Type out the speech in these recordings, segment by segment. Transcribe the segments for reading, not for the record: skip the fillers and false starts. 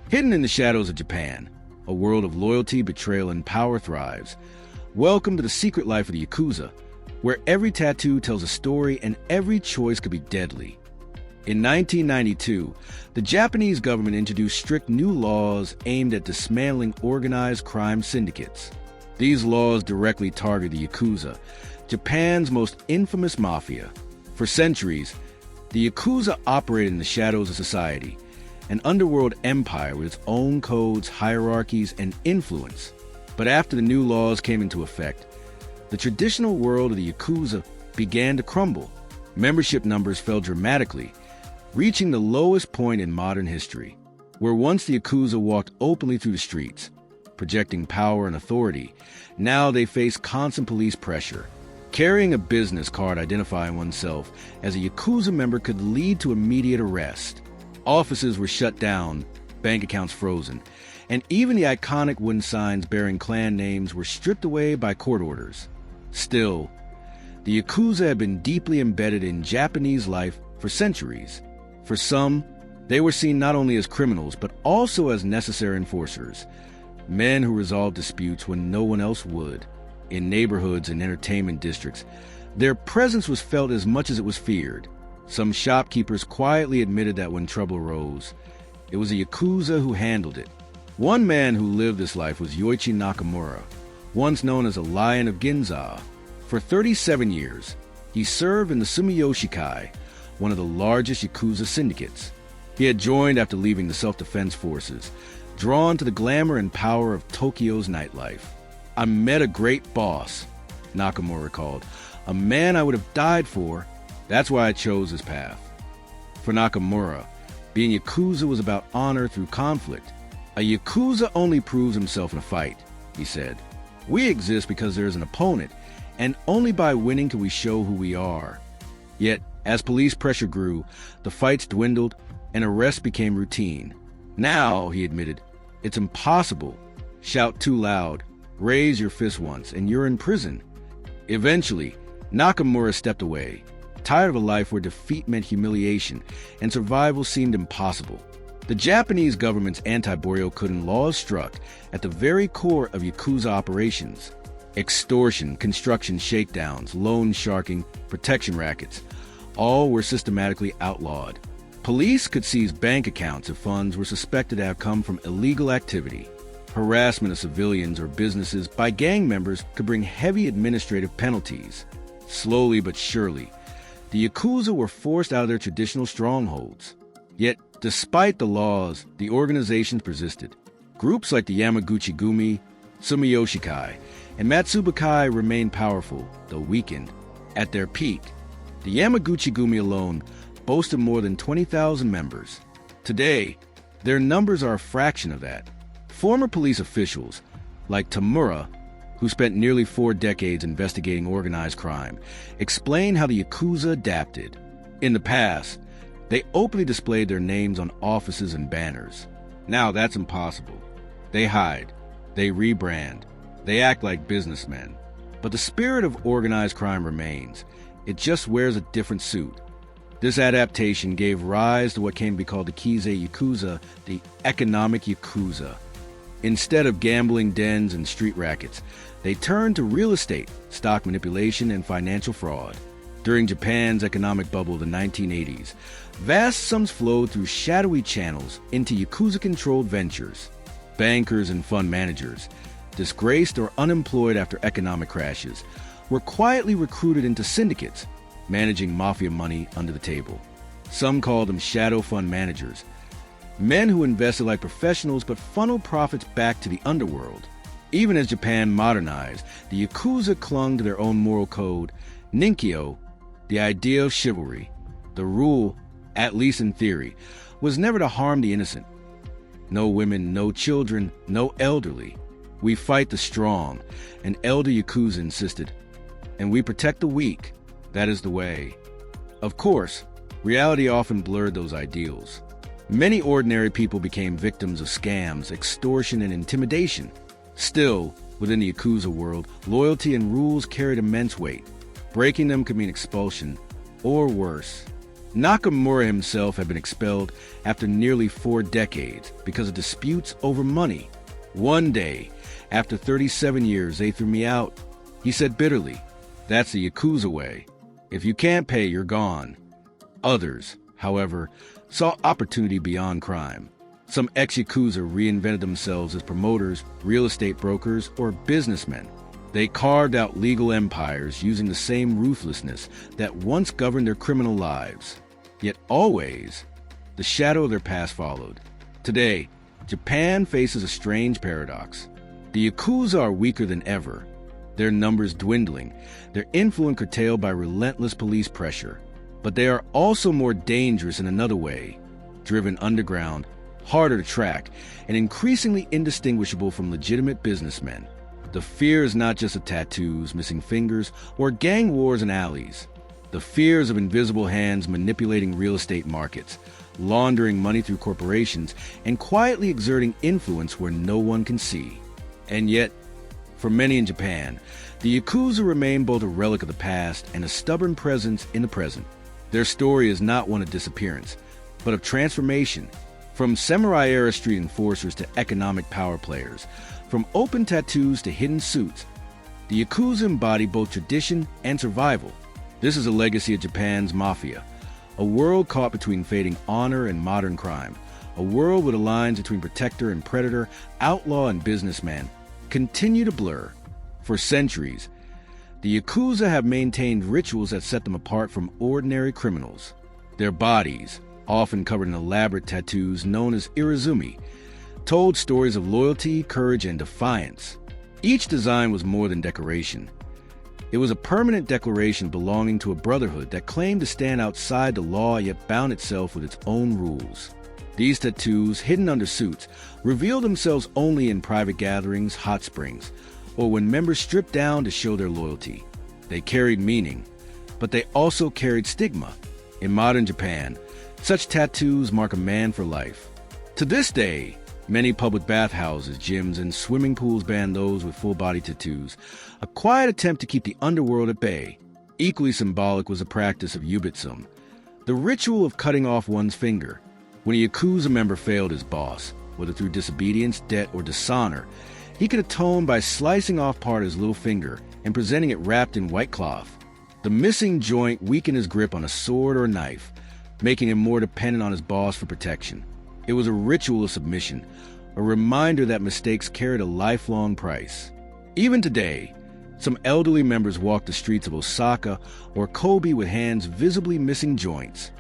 Hidden in the shadows of Japan, a world of loyalty, betrayal, and power thrives. Welcome to the secret life of the Yakuza, where every tattoo tells a story and every choice could be deadly. In 1992, the Japanese government introduced strict new laws aimed at dismantling organized crime syndicates. These laws directly target the Yakuza, Japan's most infamous mafia. For centuries, the Yakuza operated in the shadows of society, an underworld empire with its own codes, hierarchies, and influence. But after the new laws came into effect, the traditional world of the Yakuza began to crumble. Membership numbers fell dramatically, reaching the lowest point in modern history. Where once the Yakuza walked openly through the streets, projecting power and authority, now they face constant police pressure. Carrying a business card identifying oneself as a Yakuza member could lead to immediate arrest. Offices were shut down, bank accounts frozen, and even the iconic wooden signs bearing clan names were stripped away by court orders. Still, the Yakuza had been deeply embedded in Japanese life for centuries. For some, they were seen not only as criminals, but also as necessary enforcers, men who resolved disputes when no one else would. In neighborhoods and entertainment districts, their presence was felt as much as it was feared. Some shopkeepers quietly admitted that when trouble arose, it was a Yakuza who handled it. One man who lived this life was Yoichi Nakamura, once known as a Lion of Ginza. For 37 years, he served in the Sumiyoshi Kai, one of the largest Yakuza syndicates. He had joined after leaving the self-defense forces, drawn to the glamour and power of Tokyo's nightlife. "I met a great boss," Nakamura recalled, "a man I would have died for. That's why I chose this path." For Nakamura, being Yakuza was about honor through conflict. "A Yakuza only proves himself in a fight," he said. "We exist because there is an opponent, and only by winning can we show who we are." Yet, as police pressure grew, the fights dwindled and arrests became routine. "Now," he admitted, "it's impossible. Shout too loud, raise your fist once, and you're in prison." Eventually, Nakamura stepped away, tired of a life where defeat meant humiliation and survival seemed impossible. The Japanese government's anti-Boryokudan laws struck at the very core of Yakuza operations. Extortion, construction shakedowns, loan sharking, protection rackets, all were systematically outlawed. Police could seize bank accounts if funds were suspected to have come from illegal activity. Harassment of civilians or businesses by gang members could bring heavy administrative penalties. Slowly but surely, the Yakuza were forced out of their traditional strongholds. Yet, despite the laws, the organizations persisted. Groups like the Yamaguchi-gumi, Sumiyoshi Kai, and Matsuba Kai remained powerful, though weakened. At their peak, the Yamaguchi-gumi alone boasted more than 20,000 members. Today, their numbers are a fraction of that. Former police officials, like Tamura, who spent nearly 4 decades investigating organized crime, explain how the Yakuza adapted. In the past, they openly displayed their names on offices and banners. Now that's impossible. They hide, they rebrand, they act like businessmen. But the spirit of organized crime remains. It just wears a different suit. This adaptation gave rise to what came to be called the Kizei Yakuza, the economic Yakuza. Instead of gambling dens and street rackets, they turned to real estate, stock manipulation, and financial fraud. During Japan's economic bubble of the 1980s, vast sums flowed through shadowy channels into Yakuza-controlled ventures. Bankers and fund managers, disgraced or unemployed after economic crashes, were quietly recruited into syndicates, managing mafia money under the table. Some called them shadow fund managers, men who invested like professionals but funneled profits back to the underworld. Even as Japan modernized, the Yakuza clung to their own moral code, Ninkyo, the idea of chivalry. The rule, at least in theory, was never to harm the innocent. No women, no children, no elderly. "We fight the strong," an elder Yakuza insisted, "and we protect the weak. That is the way." Of course, reality often blurred those ideals. Many ordinary people became victims of scams, extortion, and intimidation. Still, within the Yakuza world, loyalty and rules carried immense weight. Breaking them could mean expulsion, or worse, Nakamura himself had been expelled after nearly 4 decades because of disputes over money. One day, after 37 years, they threw me out. He said bitterly, "That's the Yakuza way. If you can't pay, you're gone." Others, however, saw opportunity beyond crime. Some ex-Yakuza reinvented themselves as promoters, real estate brokers, or businessmen. They carved out legal empires using the same ruthlessness that once governed their criminal lives. Yet always, the shadow of their past followed. Today, Japan faces a strange paradox. The Yakuza are weaker than ever, their numbers dwindling, their influence curtailed by relentless police pressure. But they are also more dangerous in another way, driven underground, harder to track, and increasingly indistinguishable from legitimate businessmen. The fear is not just of tattoos, missing fingers, or gang wars in alleys. The fear is of invisible hands manipulating real estate markets, laundering money through corporations, and quietly exerting influence where no one can see. And yet, for many in Japan, the Yakuza remain both a relic of the past and a stubborn presence in the present. Their story is not one of disappearance, but of transformation. From samurai-era street enforcers to economic power players, from open tattoos to hidden suits, the Yakuza embody both tradition and survival. This is a legacy of Japan's Mafia, a world caught between fading honor and modern crime, a world where the lines between protector and predator, outlaw and businessman, continue to blur. For centuries, the Yakuza have maintained rituals that set them apart from ordinary criminals. Their bodies, often covered in elaborate tattoos known as irizumi, told stories of loyalty, courage, and defiance. Each design was more than decoration. It was a permanent declaration belonging to a brotherhood that claimed to stand outside the law yet bound itself with its own rules. These tattoos, hidden under suits, revealed themselves only in private gatherings, hot springs, or when members stripped down to show their loyalty. They carried meaning, but they also carried stigma. In modern Japan, such tattoos mark a man for life. To this day, many public bathhouses, gyms, and swimming pools ban those with full-body tattoos, a quiet attempt to keep the underworld at bay. Equally symbolic was the practice of yubitsum, the ritual of cutting off one's finger. When a Yakuza member failed his boss, whether through disobedience, debt, or dishonor, he could atone by slicing off part of his little finger and presenting it wrapped in white cloth. The missing joint weakened his grip on a sword or a knife, making him more dependent on his boss for protection. It was a ritual of submission, a reminder that mistakes carried a lifelong price. Even today, some elderly members walk the streets of Osaka or Kobe with hands visibly missing joints,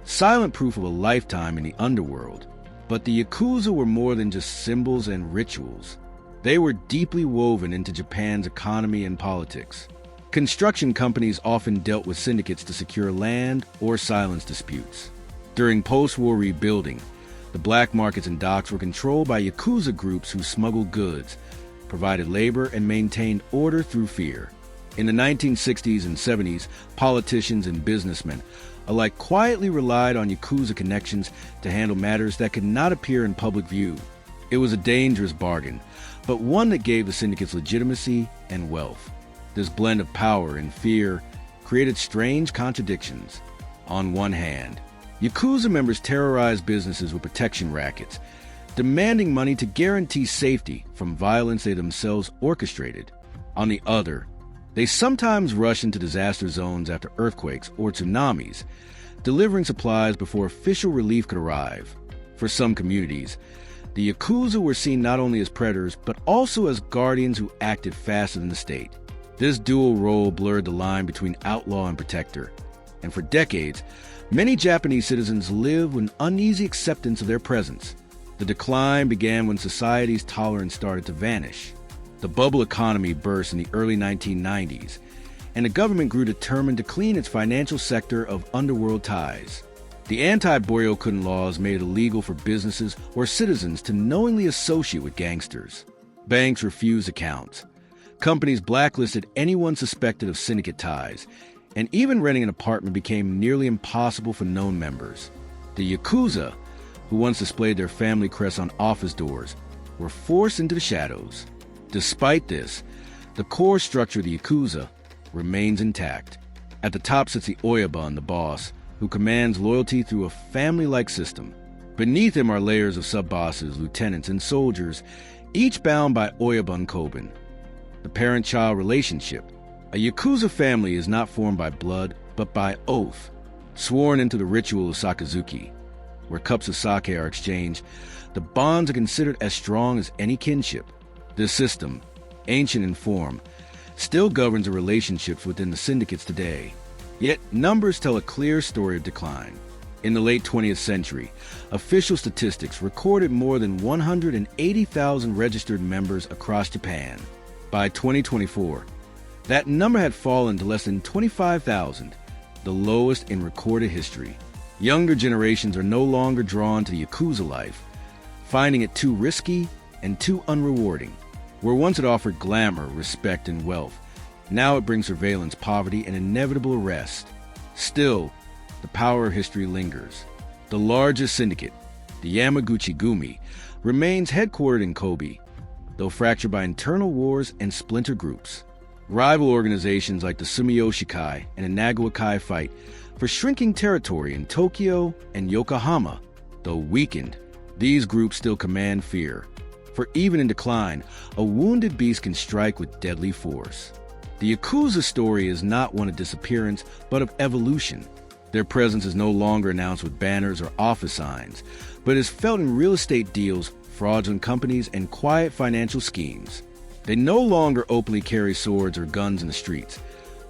silent proof of a lifetime in the underworld. But the Yakuza were more than just symbols and rituals. They were deeply woven into Japan's economy and politics. Construction companies often dealt with syndicates to secure land or silence disputes. During post-war rebuilding, the black markets and docks were controlled by Yakuza groups who smuggled goods, provided labor, and maintained order through fear. In the 1960s and 70s, politicians and businessmen alike quietly relied on Yakuza connections to handle matters that could not appear in public view. It was a dangerous bargain, but one that gave the syndicates legitimacy and wealth. This blend of power and fear created strange contradictions. On one hand, Yakuza members terrorized businesses with protection rackets, demanding money to guarantee safety from violence they themselves orchestrated. On the other, they sometimes rushed into disaster zones after earthquakes or tsunamis, delivering supplies before official relief could arrive. For some communities, the Yakuza were seen not only as predators, but also as guardians who acted faster than the state. This dual role blurred the line between outlaw and protector, and for decades, many Japanese citizens lived with an uneasy acceptance of their presence. The decline began when society's tolerance started to vanish. The bubble economy burst in the early 1990s, and the government grew determined to clean its financial sector of underworld ties. The anti-Boryokun laws made it illegal for businesses or citizens to knowingly associate with gangsters. Banks refused accounts. Companies blacklisted anyone suspected of syndicate ties, and even renting an apartment became nearly impossible for known members. The Yakuza, who once displayed their family crests on office doors, were forced into the shadows. Despite this, the core structure of the Yakuza remains intact. At the top sits the Oyaba, the boss, who commands loyalty through a family-like system. Beneath him are layers of sub-bosses, lieutenants, and soldiers, each bound by Oyabun Koban, the parent-child relationship. A Yakuza family is not formed by blood, but by oath, sworn into the ritual of Sakazuki, where cups of sake are exchanged. The bonds are considered as strong as any kinship. This system, ancient in form, still governs the relationships within the syndicates today. Yet numbers tell a clear story of decline. In the late 20th century, official statistics recorded more than 180,000 registered members across Japan. By 2024, that number had fallen to less than 25,000, the lowest in recorded history. Younger generations are no longer drawn to the Yakuza life, finding it too risky and too unrewarding. Where once it offered glamour, respect, and wealth, now it brings surveillance, poverty, and inevitable arrest. Still, the power of history lingers. The largest syndicate, the Yamaguchi-gumi, remains headquartered in Kobe, though fractured by internal wars and splinter groups. Rival organizations like the Sumiyoshi-kai and Inagawa-kai fight for shrinking territory in Tokyo and Yokohama. Though weakened, these groups still command fear. For even in decline, a wounded beast can strike with deadly force. The Yakuza story is not one of disappearance, but of evolution. Their presence is no longer announced with banners or office signs, but is felt in real estate deals, fraudulent companies, and quiet financial schemes. They no longer openly carry swords or guns in the streets,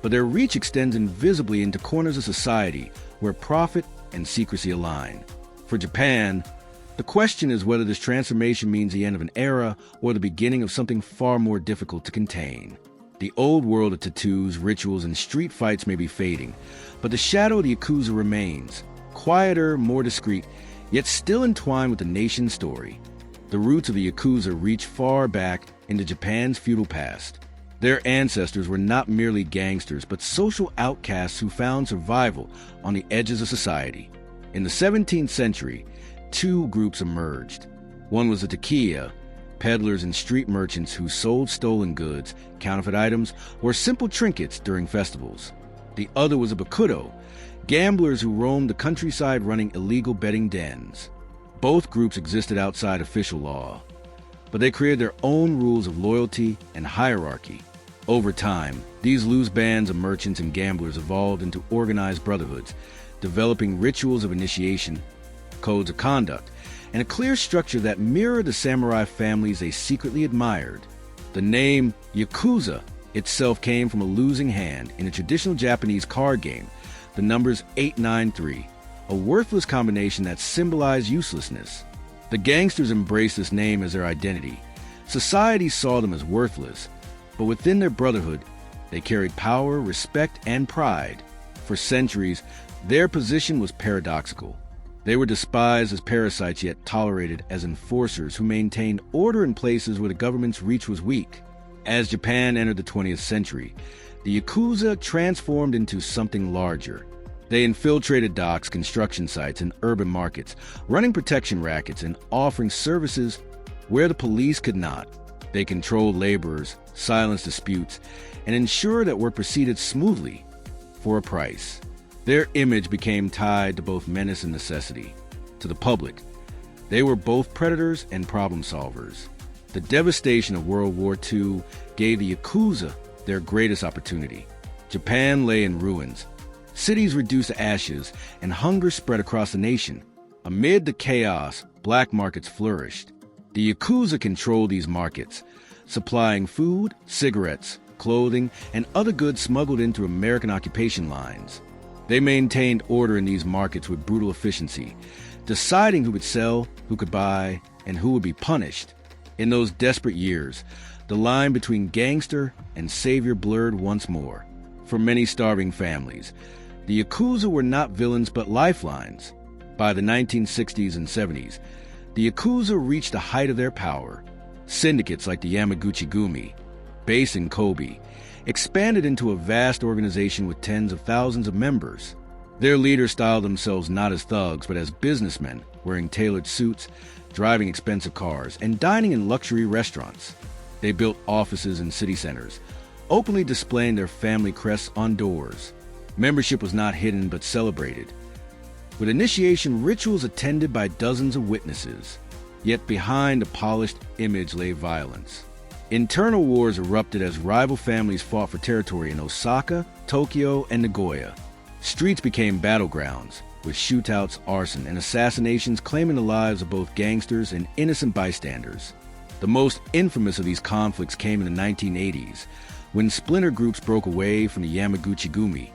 but their reach extends invisibly into corners of society where profit and secrecy align. For Japan, the question is whether this transformation means the end of an era or the beginning of something far more difficult to contain. The old world of tattoos, rituals, and street fights may be fading, but the shadow of the Yakuza remains, quieter, more discreet, yet still entwined with the nation's story. The roots of the Yakuza reach far back into Japan's feudal past. Their ancestors were not merely gangsters, but social outcasts who found survival on the edges of society. In the 17th century, two groups emerged. One was the takiya, peddlers and street merchants who sold stolen goods, counterfeit items, or simple trinkets during festivals. The other was a bakudo, gamblers who roamed the countryside running illegal betting dens. Both groups existed outside official law, but they created their own rules of loyalty and hierarchy. Over time, these loose bands of merchants and gamblers evolved into organized brotherhoods, developing rituals of initiation, codes of conduct, and a clear structure that mirrored the samurai families they secretly admired. The name Yakuza itself came from a losing hand in a traditional Japanese card game, the numbers 893, a worthless combination that symbolized uselessness. The gangsters embraced this name as their identity. Society saw them as worthless, but within their brotherhood, they carried power, respect, and pride. For centuries, their position was paradoxical. They were despised as parasites, yet tolerated as enforcers who maintained order in places where the government's reach was weak. As Japan entered the 20th century, the Yakuza transformed into something larger. They infiltrated docks, construction sites, and urban markets, running protection rackets and offering services where the police could not. They controlled laborers, silenced disputes, and ensured that work proceeded smoothly for a price. Their image became tied to both menace and necessity. To the public, they were both predators and problem solvers. The devastation of World War II gave the Yakuza their greatest opportunity. Japan lay in ruins. Cities reduced to ashes, and hunger spread across the nation. Amid the chaos, black markets flourished. The Yakuza controlled these markets, supplying food, cigarettes, clothing, and other goods smuggled into American occupation lines. They maintained order in these markets with brutal efficiency, deciding who would sell, who could buy, and who would be punished. In those desperate years, the line between gangster and savior blurred once more. For many starving families, the Yakuza were not villains but lifelines. By the 1960s and 70s, the Yakuza reached the height of their power. Syndicates like the Yamaguchi-gumi, based in Kobe, expanded into a vast organization with tens of thousands of members. Their leaders styled themselves not as thugs, but as businessmen, wearing tailored suits, driving expensive cars, and dining in luxury restaurants. They built offices in city centers, openly displaying their family crests on doors. Membership was not hidden but celebrated. with initiation rituals attended by dozens of witnesses. Yet behind a polished image lay violence. Internal wars erupted as rival families fought for territory in Osaka, Tokyo, and Nagoya. Streets became battlegrounds, with shootouts, arson, and assassinations claiming the lives of both gangsters and innocent bystanders. The most infamous of these conflicts came in the 1980s, when splinter groups broke away from the Yamaguchi-gumi,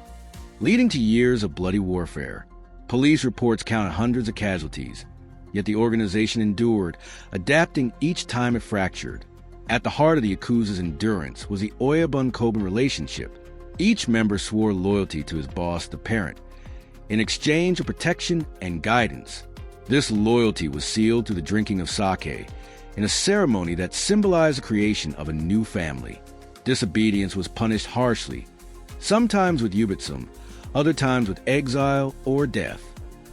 leading to years of bloody warfare. Police reports counted hundreds of casualties, yet the organization endured, adapting each time it fractured. At the heart of the Yakuza's endurance was the Oyabun-Koban relationship. Each member swore loyalty to his boss, the parent, in exchange for protection and guidance. This loyalty was sealed through the drinking of sake, in a ceremony that symbolized the creation of a new family. Disobedience was punished harshly, sometimes with yubitsum, other times with exile or death.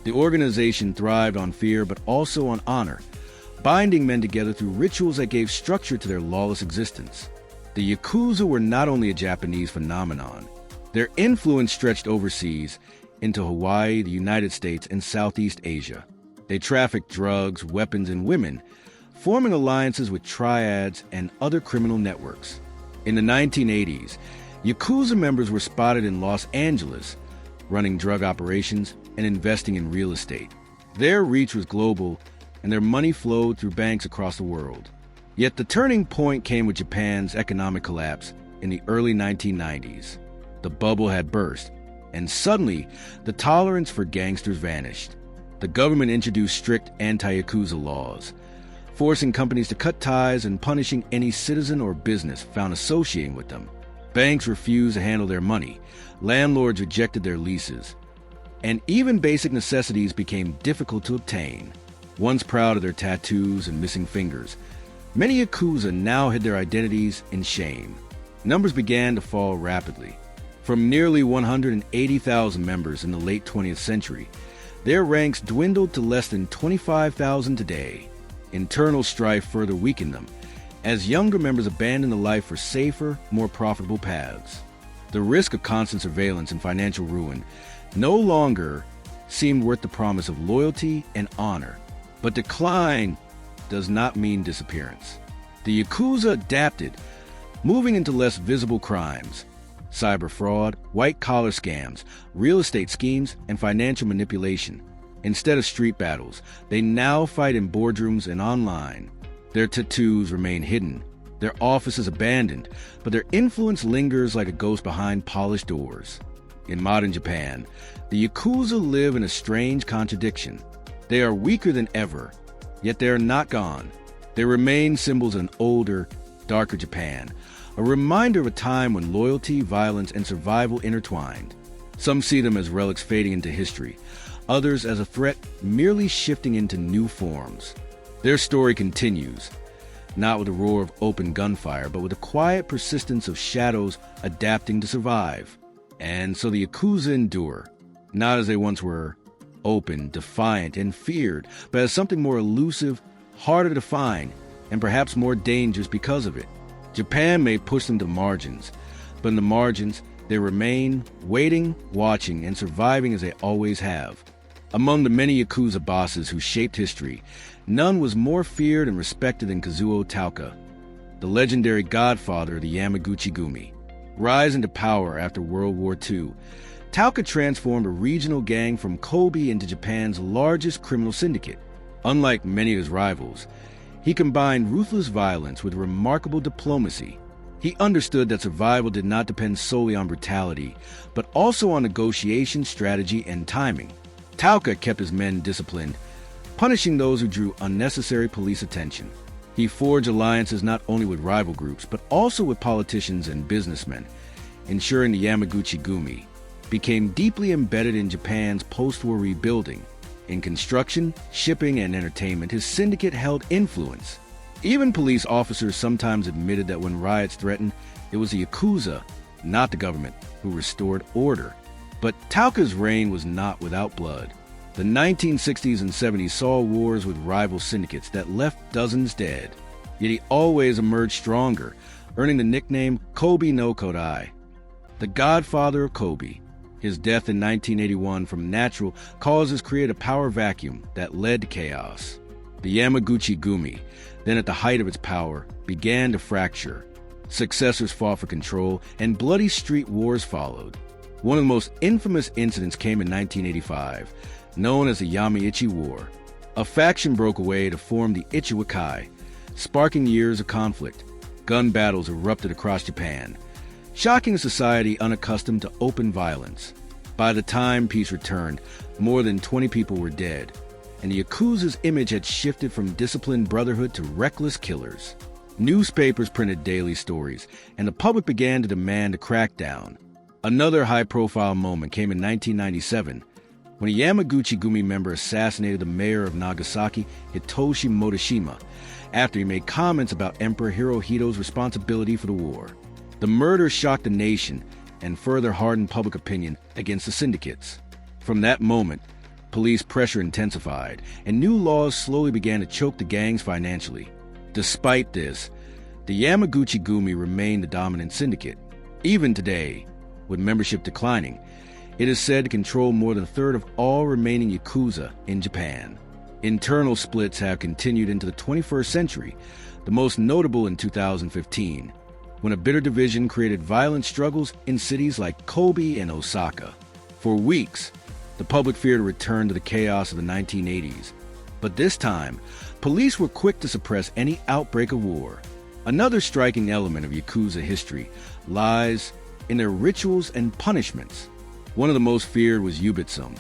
The organization thrived on fear but also on honor, binding men together through rituals that gave structure to their lawless existence. The Yakuza were not only a Japanese phenomenon. Their influence stretched overseas into Hawaii, the United States, and Southeast Asia. They trafficked drugs, weapons, and women, forming alliances with triads and other criminal networks. In the 1980s, Yakuza members were spotted in Los Angeles, running drug operations and investing in real estate. Their reach was global, and their money flowed through banks across the world. Yet the turning point came with Japan's economic collapse in the early 1990s. The bubble had burst, and suddenly the tolerance for gangsters vanished. The government introduced strict anti-Yakuza laws, forcing companies to cut ties and punishing any citizen or business found associating with them. Banks refused to handle their money, landlords rejected their leases, and even basic necessities became difficult to obtain. Once proud of their tattoos and missing fingers, many Yakuza now hid their identities in shame. Numbers began to fall rapidly. From nearly 180,000 members in the late 20th century, their ranks dwindled to less than 25,000 today. Internal strife further weakened them, as younger members abandoned the life for safer, more profitable paths. The risk of constant surveillance and financial ruin no longer seemed worth the promise of loyalty and honor. But decline does not mean disappearance. The Yakuza adapted, moving into less visible crimes: cyber fraud, white-collar scams, real estate schemes, and financial manipulation. Instead of street battles, they now fight in boardrooms and online. Their tattoos remain hidden, their offices abandoned, but their influence lingers like a ghost behind polished doors. In modern Japan, the Yakuza live in a strange contradiction. They are weaker than ever, yet they are not gone. They remain symbols of an older, darker Japan, a reminder of a time when loyalty, violence, and survival intertwined. Some see them as relics fading into history, others as a threat merely shifting into new forms. Their story continues, not with a roar of open gunfire, but with a quiet persistence of shadows adapting to survive. And so the Yakuza endure, not as they once were, open, defiant, and feared, but as something more elusive, harder to find, and perhaps more dangerous because of it. Japan may push them to the margins, but in the margins, they remain, waiting, watching, and surviving as they always have. Among the many Yakuza bosses who shaped history, none was more feared and respected than Kazuo Tauka, the legendary godfather of the Yamaguchi-gumi. Rising to power after World War II, Tauka transformed a regional gang from Kobe into Japan's largest criminal syndicate. Unlike many of his rivals, he combined ruthless violence with remarkable diplomacy. He understood that survival did not depend solely on brutality, but also on negotiation, strategy, and timing. Tauka kept his men disciplined, punishing those who drew unnecessary police attention. He forged alliances not only with rival groups, but also with politicians and businessmen, ensuring the Yamaguchi-gumi became deeply embedded in Japan's post-war rebuilding. In construction, shipping, and entertainment, his syndicate held influence. Even police officers sometimes admitted that when riots threatened, it was the Yakuza, not the government, who restored order. But Tauka's reign was not without blood. The 1960s and 70s saw wars with rival syndicates that left dozens dead. Yet he always emerged stronger, earning the nickname Kobe no Kodai, the godfather of Kobe. His death in 1981 from natural causes created a power vacuum that led to chaos. The Yamaguchi-gumi, then at the height of its power, began to fracture. Successors fought for control, and bloody street wars followed. One of the most infamous incidents came in 1985, known as the Yamaichi War. A faction broke away to form the Ichiwakai, sparking years of conflict. Gun battles erupted across Japan, shocking a society unaccustomed to open violence. By the time peace returned, more than 20 people were dead, and the Yakuza's image had shifted from disciplined brotherhood to reckless killers. Newspapers printed daily stories, and the public began to demand a crackdown. Another high-profile moment came in 1997, when a Yamaguchi-gumi member assassinated the mayor of Nagasaki, Hitoshi Motoshima, after he made comments about Emperor Hirohito's responsibility for the war. The murder shocked the nation and further hardened public opinion against the syndicates. From that moment, police pressure intensified, and new laws slowly began to choke the gangs financially. Despite this, the Yamaguchi-gumi remained the dominant syndicate. Even today, with membership declining, it is said to control more than a third of all remaining Yakuza in Japan. Internal splits have continued into the 21st century, the most notable in 2015, when a bitter division created violent struggles in cities like Kobe and Osaka. For weeks, the public feared a return to the chaos of the 1980s. But this time, police were quick to suppress any outbreak of war. Another striking element of Yakuza history lies in their rituals and punishments. One of the most feared was yubitsum,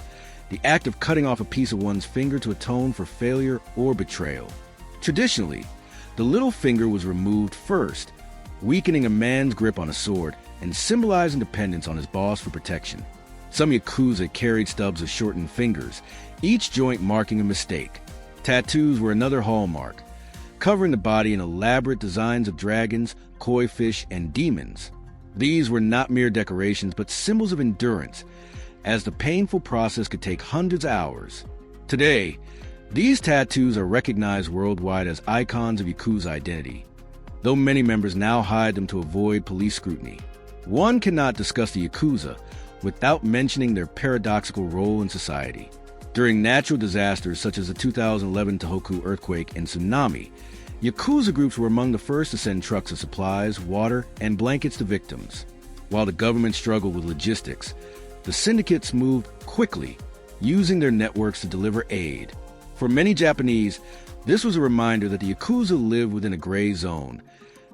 the act of cutting off a piece of one's finger to atone for failure or betrayal. Traditionally, the little finger was removed first, weakening a man's grip on a sword and symbolizing dependence on his boss for protection. Some Yakuza carried stubs of shortened fingers, each joint marking a mistake. Tattoos were another hallmark, covering the body in elaborate designs of dragons, koi fish, and demons. These were not mere decorations, but symbols of endurance, as the painful process could take hundreds of hours. Today, these tattoos are recognized worldwide as icons of Yakuza identity, though many members now hide them to avoid police scrutiny. One cannot discuss the Yakuza without mentioning their paradoxical role in society. During natural disasters such as the 2011 Tohoku earthquake and tsunami, Yakuza groups were among the first to send trucks of supplies, water, and blankets to victims. While the government struggled with logistics, the syndicates moved quickly, using their networks to deliver aid. For many Japanese, this was a reminder that the Yakuza lived within a gray zone,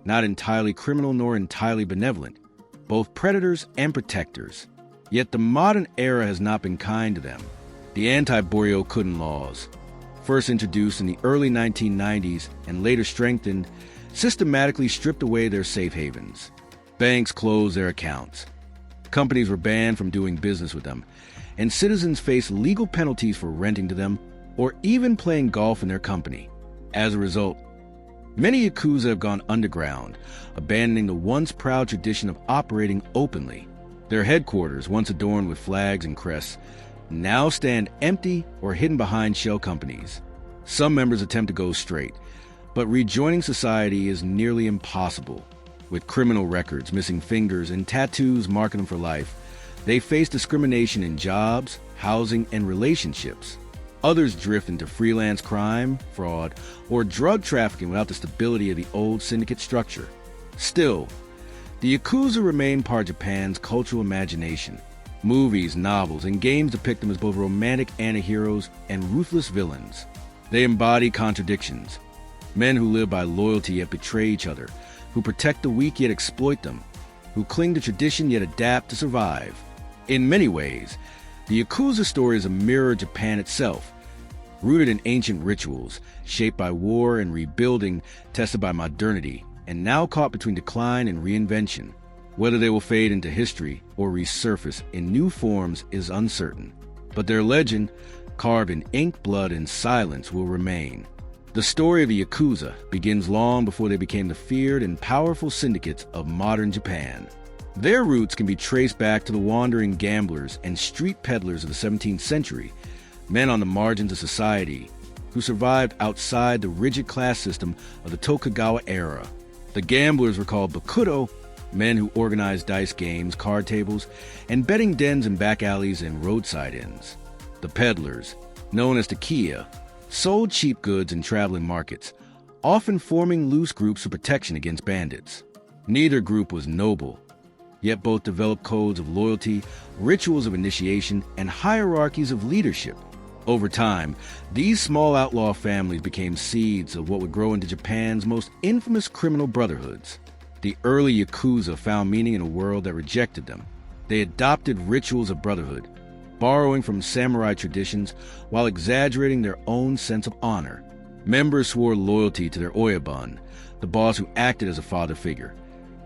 not entirely criminal nor entirely benevolent, both predators and protectors. Yet the modern era has not been kind to them. The anti-Boryokuden laws, first introduced in the early 1990s and later strengthened, systematically stripped away their safe havens. Banks closed their accounts. Companies were banned from doing business with them, and citizens faced legal penalties for renting to them or even playing golf in their company. As a result, many Yakuza have gone underground, abandoning the once proud tradition of operating openly. Their headquarters, once adorned with flags and crests, now stand empty or hidden behind shell companies. Some members attempt to go straight, but rejoining society is nearly impossible. With criminal records, missing fingers, and tattoos marking them for life, they face discrimination in jobs, housing, and relationships. Others drift into freelance crime, fraud, or drug trafficking without the stability of the old syndicate structure. Still, the Yakuza remain part of Japan's cultural imagination. Movies, novels, and games depict them as both romantic anti-heroes and ruthless villains. They embody contradictions. Men who live by loyalty yet betray each other, who protect the weak yet exploit them, who cling to tradition yet adapt to survive. In many ways, the Yakuza story is a mirror of Japan itself, rooted in ancient rituals, shaped by war and rebuilding, tested by modernity, and now caught between decline and reinvention. Whether they will fade into history or resurface in new forms is uncertain, but their legend, carved in ink, blood, and silence, will remain. The story of the Yakuza begins long before they became the feared and powerful syndicates of modern Japan. Their roots can be traced back to the wandering gamblers and street peddlers of the 17th century, men on the margins of society who survived outside the rigid class system of the Tokugawa era. The gamblers were called bakudo, men who organized dice games, card tables, and betting dens in back alleys and roadside inns. The peddlers, known as takiya, sold cheap goods in traveling markets, often forming loose groups for protection against bandits. Neither group was noble, yet both developed codes of loyalty, rituals of initiation, and hierarchies of leadership. Over time, these small outlaw families became seeds of what would grow into Japan's most infamous criminal brotherhoods. The early Yakuza found meaning in a world that rejected them. They adopted rituals of brotherhood, borrowing from samurai traditions while exaggerating their own sense of honor. Members swore loyalty to their oyabun, the boss who acted as a father figure,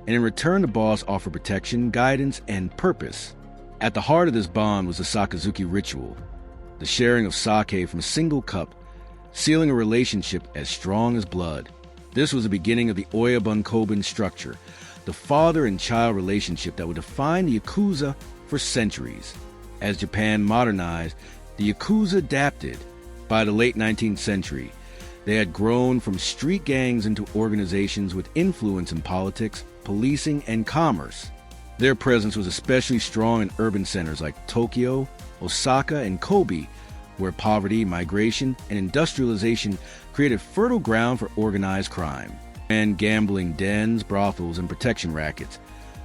and in return the boss offered protection, guidance, and purpose. At the heart of this bond was the Sakazuki ritual, the sharing of sake from a single cup, sealing a relationship as strong as blood. This was the beginning of the oyabun koban structure, the father and child relationship that would define the Yakuza for centuries. As Japan modernized, the Yakuza adapted. By the late 19th century, they had grown from street gangs into organizations with influence in politics, policing, and commerce. Their presence was especially strong in urban centers like Tokyo, Osaka, and Kobe, where poverty, migration, and industrialization created fertile ground for organized crime and gambling dens, brothels, and protection rackets.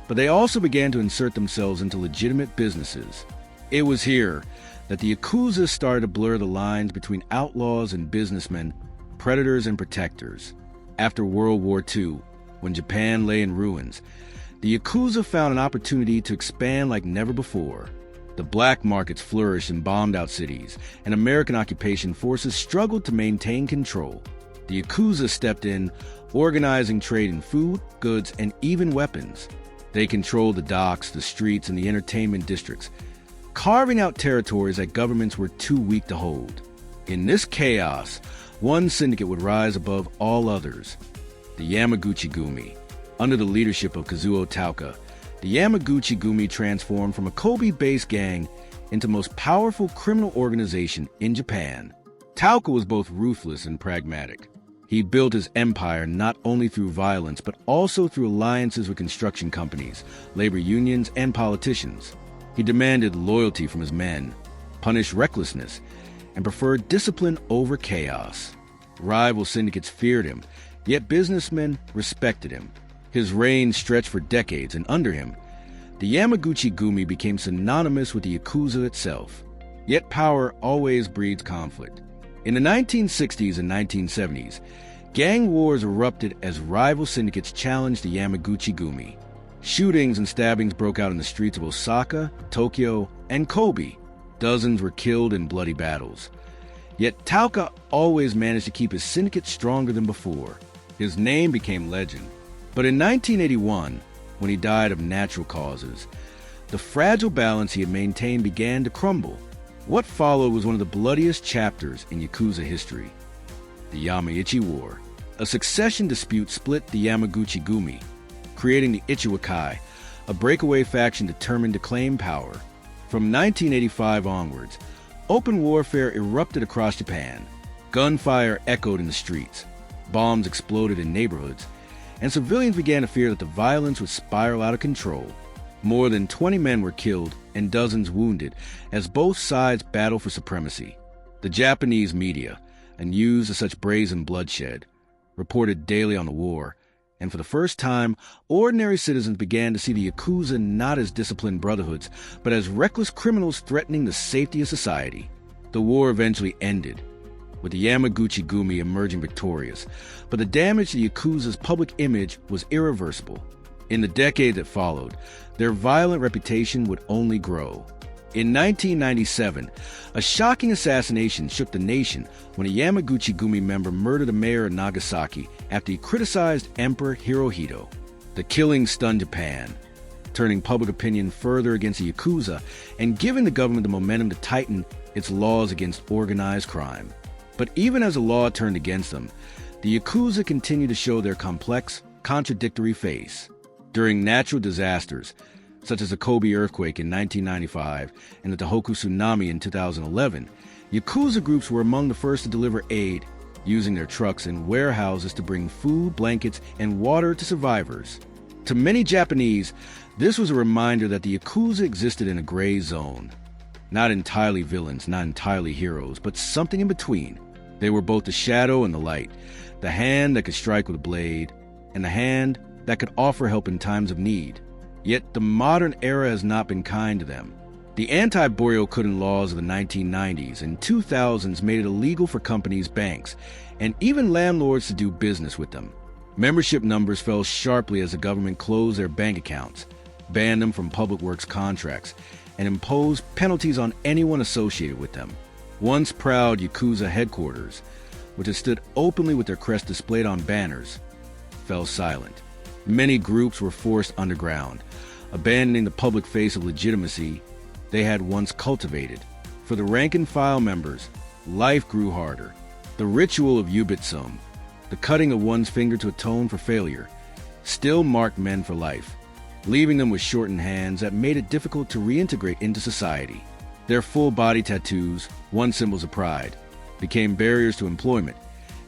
But they also began to insert themselves into legitimate businesses. It was here that the Yakuza started to blur the lines between outlaws and businessmen, predators and protectors. After World War II, when Japan lay in ruins, the Yakuza found an opportunity to expand like never before. The black markets flourished in bombed-out cities, and American occupation forces struggled to maintain control. The Yakuza stepped in, organizing trade in food, goods, and even weapons. They controlled the docks, the streets, and the entertainment districts, carving out territories that governments were too weak to hold. In this chaos, one syndicate would rise above all others, the Yamaguchi-gumi. Under the leadership of Kazuo Tauka, the Yamaguchi-gumi transformed from a Kobe-based gang into the most powerful criminal organization in Japan. Tauka was both ruthless and pragmatic. He built his empire not only through violence, but also through alliances with construction companies, labor unions, and politicians. He demanded loyalty from his men, punished recklessness, and preferred discipline over chaos. Rival syndicates feared him, yet businessmen respected him. His reign stretched for decades, and under him, the Yamaguchi-gumi became synonymous with the Yakuza itself. Yet power always breeds conflict. In the 1960s and 1970s, gang wars erupted as rival syndicates challenged the Yamaguchi-gumi. Shootings and stabbings broke out in the streets of Osaka, Tokyo, and Kobe. Dozens were killed in bloody battles. Yet Tauka always managed to keep his syndicate stronger than before. His name became legend. But in 1981, when he died of natural causes, the fragile balance he had maintained began to crumble. What followed was one of the bloodiest chapters in Yakuza history, the Yamaichi War. A succession dispute split the Yamaguchi-gumi, creating the Ichiwakai, a breakaway faction determined to claim power. From 1985 onwards, open warfare erupted across Japan. Gunfire echoed in the streets, bombs exploded in neighborhoods, and civilians began to fear that the violence would spiral out of control. More than 20 men were killed and dozens wounded as both sides battled for supremacy. The Japanese media, unused to such brazen bloodshed, reported daily on the war, and for the first time, ordinary citizens began to see the Yakuza not as disciplined brotherhoods, but as reckless criminals threatening the safety of society. The war eventually ended, with the Yamaguchi-gumi emerging victorious, but the damage to the Yakuza's public image was irreversible. In the decade that followed, their violent reputation would only grow. In 1997, a shocking assassination shook the nation when a Yamaguchi-gumi member murdered the mayor of Nagasaki after he criticized Emperor Hirohito. The killing stunned Japan, turning public opinion further against the Yakuza and giving the government the momentum to tighten its laws against organized crime. But even as the law turned against them, the Yakuza continued to show their complex, contradictory face. During natural disasters, such as the Kobe earthquake in 1995 and the Tohoku tsunami in 2011, Yakuza groups were among the first to deliver aid, using their trucks and warehouses to bring food, blankets, and water to survivors. To many Japanese, this was a reminder that the Yakuza existed in a gray zone. Not entirely villains, not entirely heroes, but something in between. They were both the shadow and the light, the hand that could strike with a blade, and the hand that could offer help in times of need. Yet the modern era has not been kind to them. The anti-Boryo-Kuden laws of the 1990s and 2000s made it illegal for companies, banks, and even landlords to do business with them. Membership numbers fell sharply as the government closed their bank accounts, banned them from public works contracts, and imposed penalties on anyone associated with them. Once proud Yakuza headquarters, which had stood openly with their crest displayed on banners, fell silent. Many groups were forced underground, abandoning the public face of legitimacy they had once cultivated. For the rank-and-file members, life grew harder. The ritual of yubitsum, the cutting of one's finger to atone for failure, still marked men for life, leaving them with shortened hands that made it difficult to reintegrate into society. Their full-body tattoos, once symbols of pride, became barriers to employment,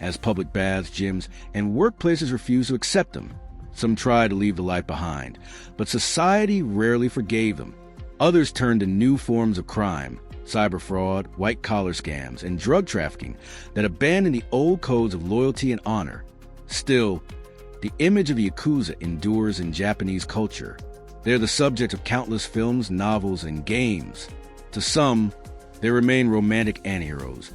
as public baths, gyms, and workplaces refused to accept them. Some tried to leave the life behind, but society rarely forgave them. Others turned to new forms of crime, cyber fraud, white-collar scams, and drug trafficking that abandoned the old codes of loyalty and honor. Still, the image of the Yakuza endures in Japanese culture. They are the subject of countless films, novels, and games. To some, they remain romantic antiheroes,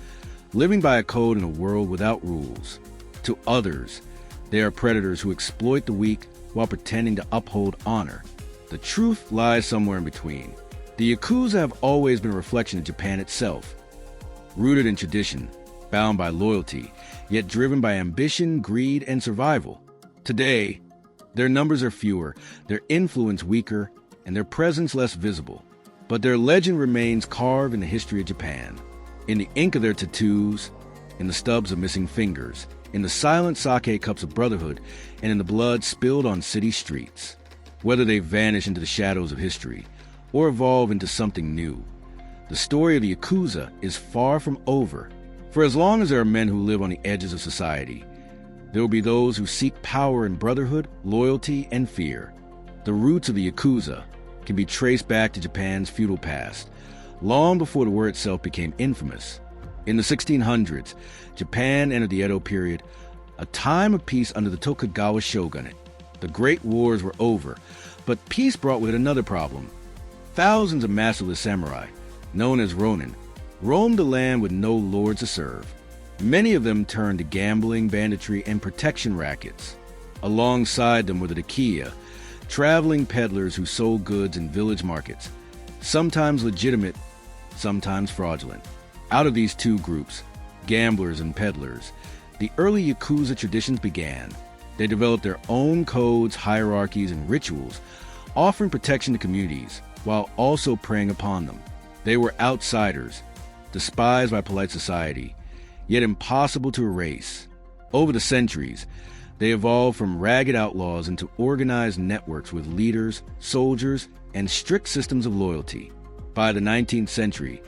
living by a code in a world without rules. To others, they are predators who exploit the weak while pretending to uphold honor. The truth lies somewhere in between. The Yakuza have always been a reflection of Japan itself, rooted in tradition, bound by loyalty, yet driven by ambition, greed, and survival. Today, their numbers are fewer, their influence weaker, and their presence less visible. But their legend remains carved in the history of Japan, in the ink of their tattoos, in the stubs of missing fingers, in the silent sake cups of brotherhood, and in the blood spilled on city streets. Whether they vanish into the shadows of history or evolve into something new, the story of the Yakuza is far from over. For as long as there are men who live on the edges of society, there will be those who seek power in brotherhood, loyalty, and fear. The roots of the Yakuza can be traced back to Japan's feudal past, long before the word itself became infamous. In the 1600s, Japan entered the Edo period, a time of peace under the Tokugawa shogunate. The great wars were over, but peace brought with it another problem. Thousands of masterless samurai, known as ronin, roamed the land with no lords to serve. Many of them turned to gambling, banditry, and protection rackets. Alongside them were the dakiya, traveling peddlers who sold goods in village markets, sometimes legitimate, sometimes fraudulent. Out of these two groups, gamblers and peddlers, the early Yakuza traditions began. They developed their own codes, hierarchies, and rituals, offering protection to communities while also preying upon them. They were outsiders, despised by polite society, yet impossible to erase. Over the centuries, they evolved from ragged outlaws into organized networks with leaders, soldiers, and strict systems of loyalty. By the 19th century,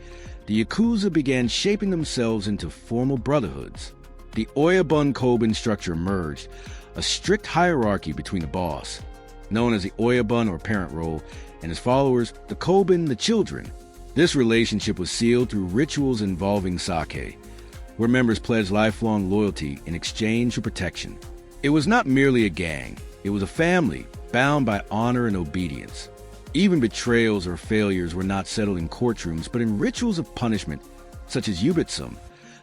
the Yakuza began shaping themselves into formal brotherhoods. The Oyabun Kobun structure emerged, a strict hierarchy between the boss, known as the Oyabun or parent role, and his followers, the Kobun, the children. This relationship was sealed through rituals involving sake, where members pledged lifelong loyalty in exchange for protection. It was not merely a gang, it was a family, bound by honor and obedience. Even betrayals or failures were not settled in courtrooms, but in rituals of punishment, such as yubitsum,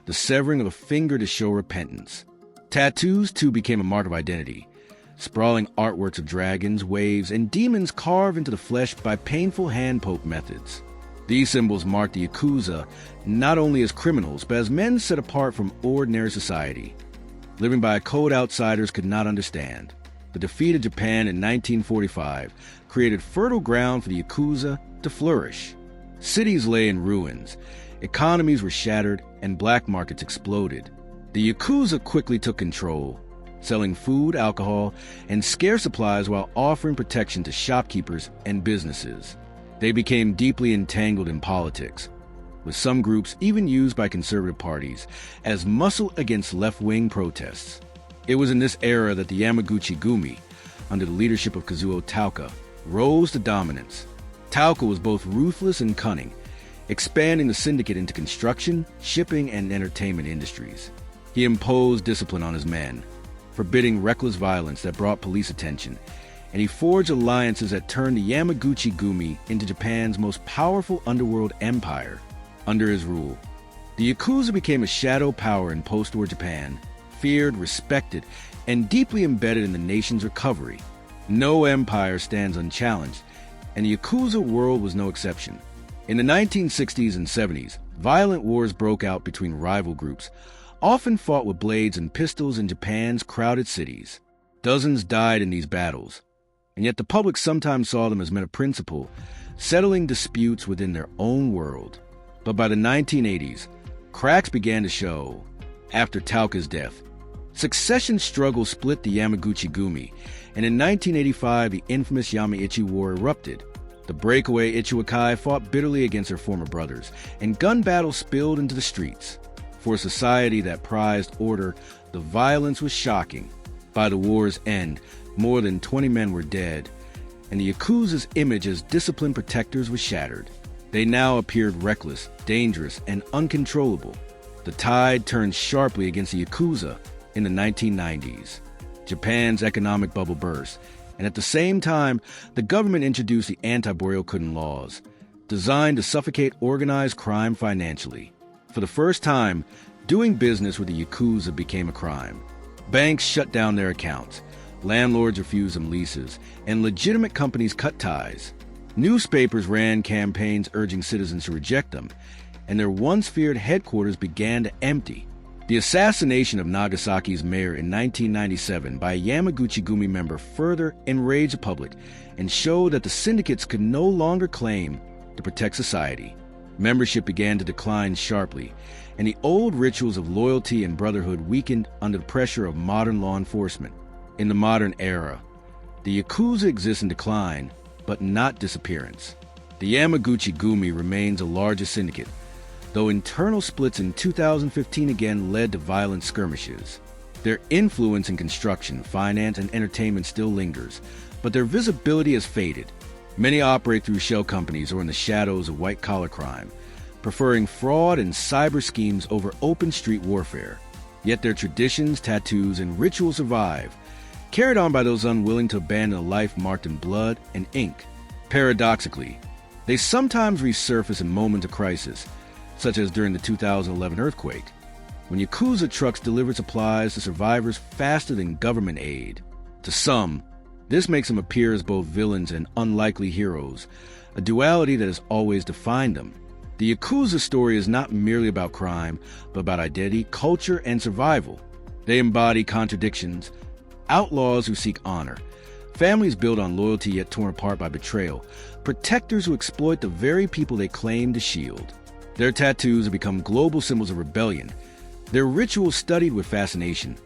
the severing of a finger to show repentance. Tattoos, too, became a mark of identity. Sprawling artworks of dragons, waves, and demons carved into the flesh by painful hand-poke methods. These symbols marked the Yakuza not only as criminals, but as men set apart from ordinary society, living by a code outsiders could not understand. The defeat of Japan in 1945 created fertile ground for the Yakuza to flourish. Cities lay in ruins, economies were shattered, and black markets exploded. The Yakuza quickly took control, selling food, alcohol, and scarce supplies while offering protection to shopkeepers and businesses. They became deeply entangled in politics, with some groups even used by conservative parties as muscle against left-wing protests. It was in this era that the Yamaguchi-gumi, under the leadership of Kazuo Tauka, rose to dominance. Tauka was both ruthless and cunning, expanding the syndicate into construction, shipping, and entertainment industries. He imposed discipline on his men, forbidding reckless violence that brought police attention, and he forged alliances that turned the Yamaguchi-gumi into Japan's most powerful underworld empire. Under his rule, the Yakuza became a shadow power in post-war Japan, feared, respected, and deeply embedded in the nation's recovery. No empire stands unchallenged, and the Yakuza world was no exception. In the 1960s and 70s, violent wars broke out between rival groups, often fought with blades and pistols in Japan's crowded cities. Dozens died in these battles, and yet the public sometimes saw them as men of principle, settling disputes within their own world. But by the 1980s, cracks began to show. After Tauka's death, succession struggles split the Yamaguchi-gumi, and in 1985 the infamous Yamaichi War erupted. The breakaway Ichiwakai fought bitterly against their former brothers, and gun battles spilled into the streets. For a society that prized order, the violence was shocking. By the war's end, more than 20 men were dead, and the Yakuza's image as disciplined protectors was shattered. They now appeared reckless, dangerous, and uncontrollable. The tide turned sharply against the Yakuza in the 1990s. Japan's economic bubble burst, and at the same time, the government introduced the anti-boycotting laws, designed to suffocate organized crime financially. For the first time, doing business with the Yakuza became a crime. Banks shut down their accounts, landlords refused them leases, and legitimate companies cut ties. Newspapers ran campaigns urging citizens to reject them, and their once-feared headquarters began to empty. The assassination of Nagasaki's mayor in 1997 by a Yamaguchi-gumi member further enraged the public and showed that the syndicates could no longer claim to protect society. Membership began to decline sharply, and the old rituals of loyalty and brotherhood weakened under the pressure of modern law enforcement. In the modern era, the Yakuza exists in decline, but not disappearance. The Yamaguchi-gumi remains the largest syndicate, though internal splits in 2015 again led to violent skirmishes. Their influence in construction, finance, and entertainment still lingers, but their visibility has faded. Many operate through shell companies or in the shadows of white-collar crime, preferring fraud and cyber schemes over open street warfare. Yet their traditions, tattoos, and rituals survive, carried on by those unwilling to abandon a life marked in blood and ink. Paradoxically, they sometimes resurface in moments of crisis, such as during the 2011 earthquake, when Yakuza trucks delivered supplies to survivors faster than government aid. To some, this makes them appear as both villains and unlikely heroes, a duality that has always defined them. The Yakuza story is not merely about crime, but about identity, culture, and survival. They embody contradictions, outlaws who seek honor, families built on loyalty yet torn apart by betrayal, protectors who exploit the very people they claim to shield. Their tattoos have become global symbols of rebellion, their rituals studied with fascination,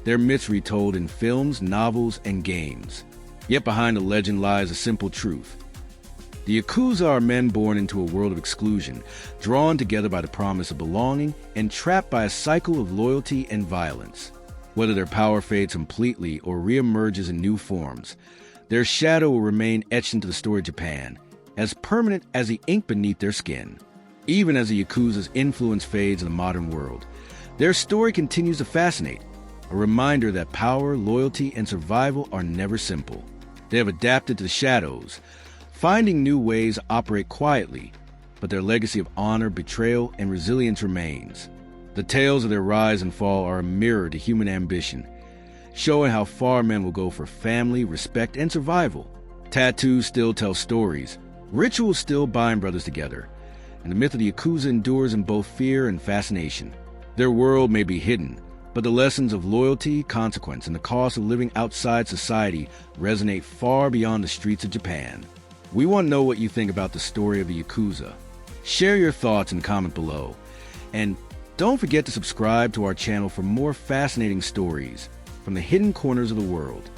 their myths retold in films, novels, and games. Yet behind the legend lies a simple truth. The Yakuza are men born into a world of exclusion, drawn together by the promise of belonging and trapped by a cycle of loyalty and violence. Whether their power fades completely or reemerges in new forms, their shadow will remain etched into the story of Japan, as permanent as the ink beneath their skin. Even as the Yakuza's influence fades in the modern world, their story continues to fascinate, a reminder that power, loyalty, and survival are never simple. They have adapted to the shadows, finding new ways to operate quietly, but their legacy of honor, betrayal, and resilience remains. The tales of their rise and fall are a mirror to human ambition, showing how far men will go for family, respect, and survival. Tattoos still tell stories, rituals still bind brothers together, and the myth of the Yakuza endures in both fear and fascination. Their world may be hidden, but the lessons of loyalty, consequence, and the cost of living outside society resonate far beyond the streets of Japan. We want to know what you think about the story of the Yakuza. Share your thoughts and comment below. And don't forget to subscribe to our channel for more fascinating stories from the hidden corners of the world.